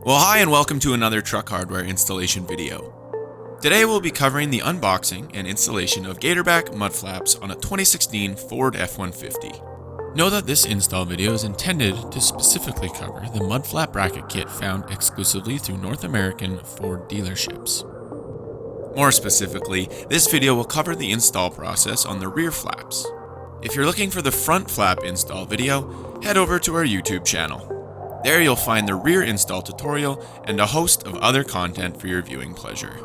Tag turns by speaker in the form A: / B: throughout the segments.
A: Well, hi and welcome to another truck hardware installation video. Today we'll be covering the unboxing and installation of Gatorback Mudflaps on a 2016 Ford F-150. Know that this install video is intended to specifically cover the mudflap bracket kit found exclusively through North American Ford dealerships. More specifically, this video will cover the install process on the rear flaps. If you're looking for the front flap install video, head over to our YouTube channel. There you'll find the rear install tutorial and a host of other content for your viewing pleasure.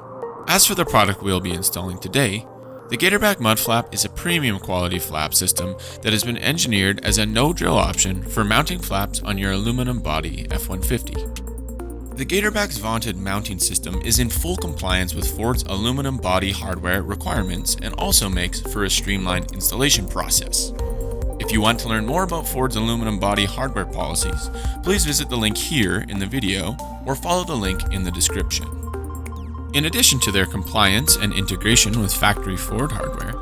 A: As for the product we'll be installing today, the Gatorback Mudflap is a premium quality flap system that has been engineered as a no-drill option for mounting flaps on your aluminum body F-150. The Gatorback's vaunted mounting system is in full compliance with Ford's aluminum body hardware requirements and also makes for a streamlined installation process. If you want to learn more about Ford's aluminum body hardware policies, please visit the link here in the video or follow the link in the description. In addition to their compliance and integration with factory Ford hardware,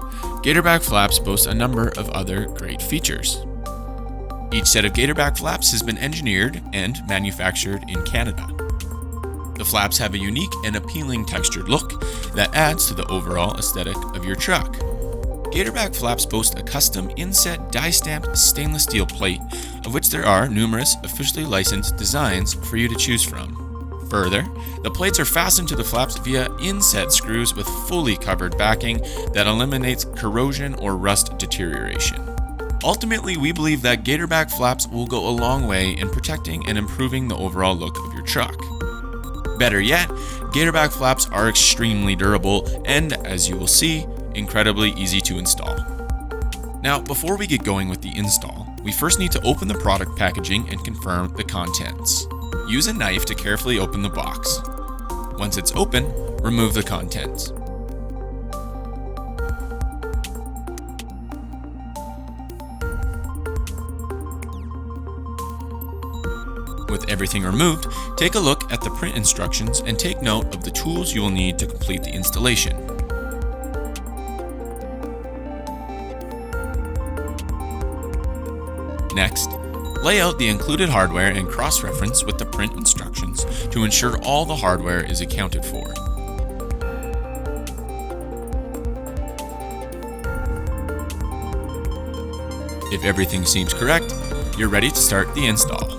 A: Gatorback flaps boast a number of other great features. Each set of Gatorback flaps has been engineered and manufactured in Canada. The flaps have a unique and appealing textured look that adds to the overall aesthetic of your truck. Gatorback flaps boast a custom inset die-stamped stainless steel plate, of which there are numerous officially licensed designs for you to choose from. Further, the plates are fastened to the flaps via inset screws with fully covered backing that eliminates corrosion or rust deterioration. Ultimately, we believe that Gatorback flaps will go a long way in protecting and improving the overall look of your truck. Better yet, Gatorback flaps are extremely durable and, as you will see, incredibly easy to install. Now, before we get going with the install, we first need to open the product packaging and confirm the contents. Use a knife to carefully open the box. Once it's open, remove the contents. With everything removed, take a look at the print instructions and take note of the tools you will need to complete the installation. Next, lay out the included hardware and cross-reference with the print instructions to ensure all the hardware is accounted for. If everything seems correct, you're ready to start the install.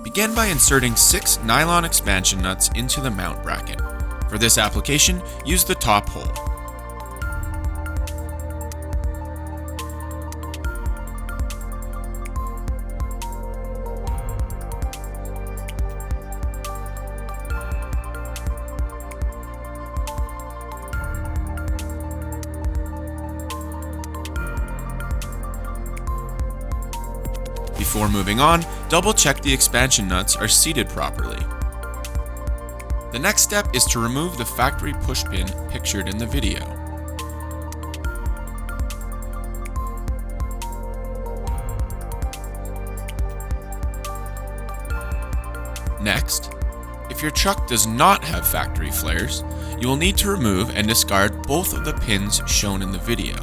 A: Begin by inserting 6 nylon expansion nuts into the mount bracket. For this application, use the top hole. Before moving on, double-check the expansion nuts are seated properly. The next step is to remove the factory push pin pictured in the video. Next, if your truck does not have factory flares, you will need to remove and discard both of the pins shown in the video.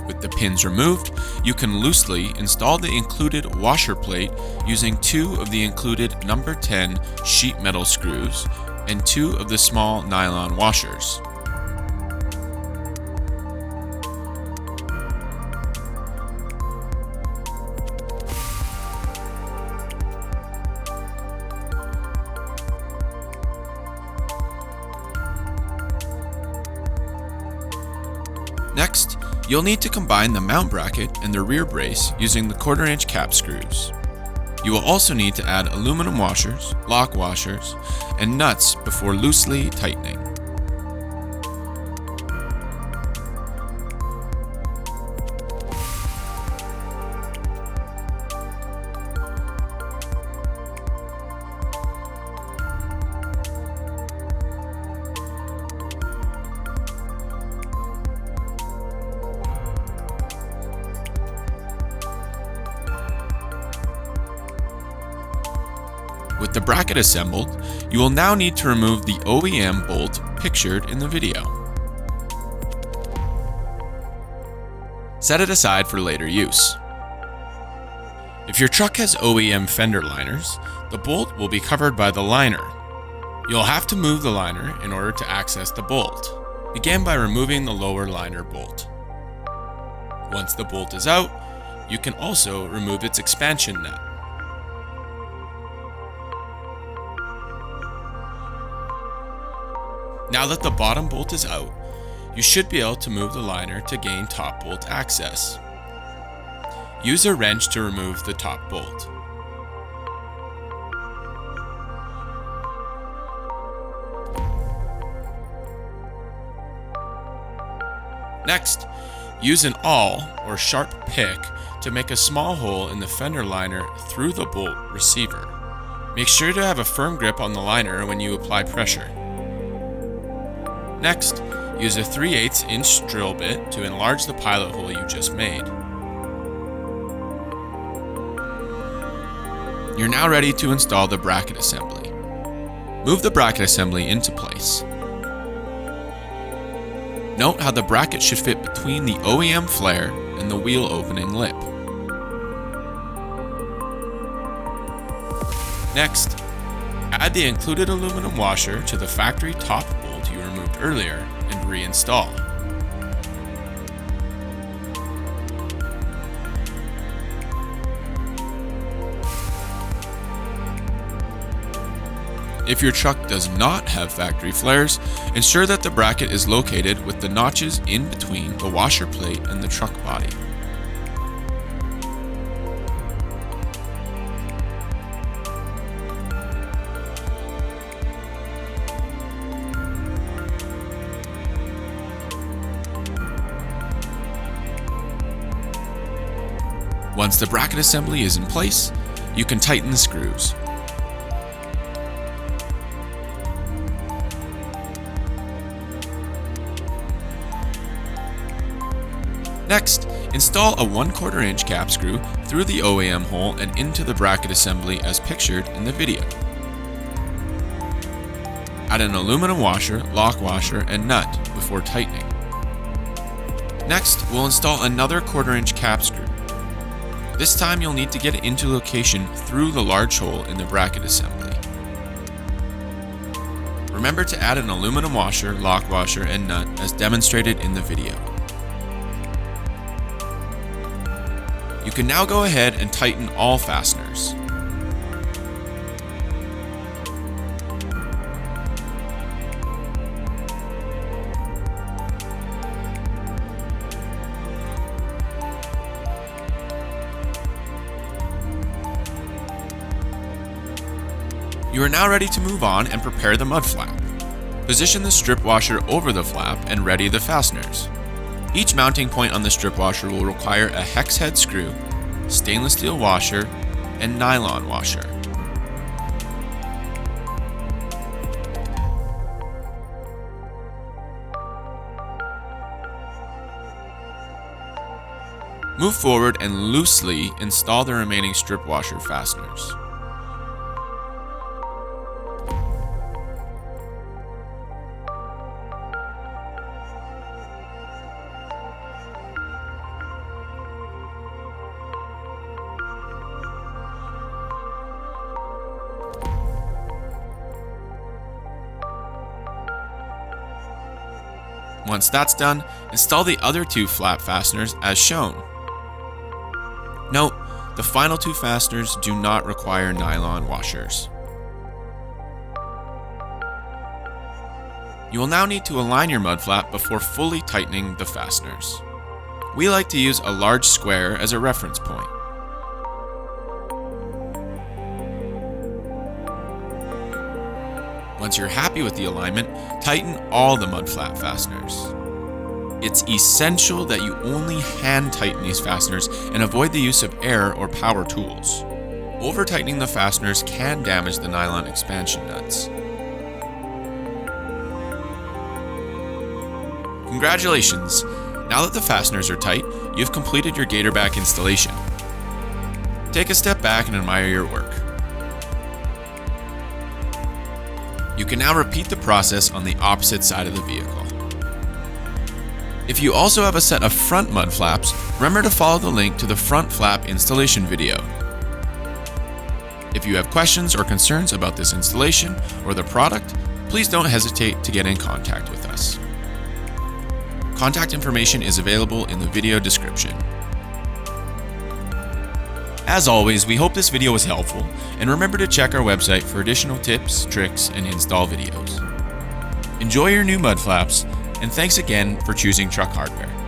A: With the pins removed, you can loosely install the included washer plate using 2 of the included number 10 sheet metal screws and 2 of the small nylon washers. Next, you'll need to combine the mount bracket and the rear brace using the 1/4-inch cap screws. You will also need to add aluminum washers, lock washers, and nuts before loosely tightening. With the bracket assembled, you will now need to remove the OEM bolt pictured in the video. Set it aside for later use. If your truck has OEM fender liners, the bolt will be covered by the liner. You'll have to move the liner in order to access the bolt. Begin by removing the lower liner bolt. Once the bolt is out, you can also remove its expansion nut. Now that the bottom bolt is out, you should be able to move the liner to gain top bolt access. Use a wrench to remove the top bolt. Next, use an awl or sharp pick to make a small hole in the fender liner through the bolt receiver. Make sure to have a firm grip on the liner when you apply pressure. Next, use a 3/8 inch drill bit to enlarge the pilot hole you just made. You're now ready to install the bracket assembly. Move the bracket assembly into place. Note how the bracket should fit between the OEM flare and the wheel opening lip. Next, add the included aluminum washer to the factory top bolt you removed earlier and reinstall. If your truck does not have factory flares, ensure that the bracket is located with the notches in between the washer plate and the truck body. Once the bracket assembly is in place, you can tighten the screws. Next, install a 1/4 inch cap screw through the OEM hole and into the bracket assembly as pictured in the video. Add an aluminum washer, lock washer, and nut before tightening. Next, we'll install another 1/4 inch cap screw. This time you'll need to get it into location through the large hole in the bracket assembly. Remember to add an aluminum washer, lock washer, and nut as demonstrated in the video. You can now go ahead and tighten all fasteners. You are now ready to move on and prepare the mud flap. Position the strip washer over the flap and ready the fasteners. Each mounting point on the strip washer will require a hex head screw, stainless steel washer, and nylon washer. Move forward and loosely install the remaining strip washer fasteners. Once that's done, install the other 2 flap fasteners as shown. Note, the final 2 fasteners do not require nylon washers. You will now need to align your mud flap before fully tightening the fasteners. We like to use a large square as a reference point. Once you're happy with the alignment, tighten all the mud flap fasteners. It's essential that you only hand tighten these fasteners and avoid the use of air or power tools. Over-tightening the fasteners can damage the nylon expansion nuts. Congratulations! Now that the fasteners are tight, you've completed your Gatorback installation. Take a step back and admire your work. You can now repeat the process on the opposite side of the vehicle. If you also have a set of front mud flaps, remember to follow the link to the front flap installation video. If you have questions or concerns about this installation or the product, please don't hesitate to get in contact with us. Contact information is available in the video description. As always, we hope this video was helpful, and remember to check our website for additional tips, tricks, and install videos. Enjoy your new mud flaps, and thanks again for choosing Truck Hardware.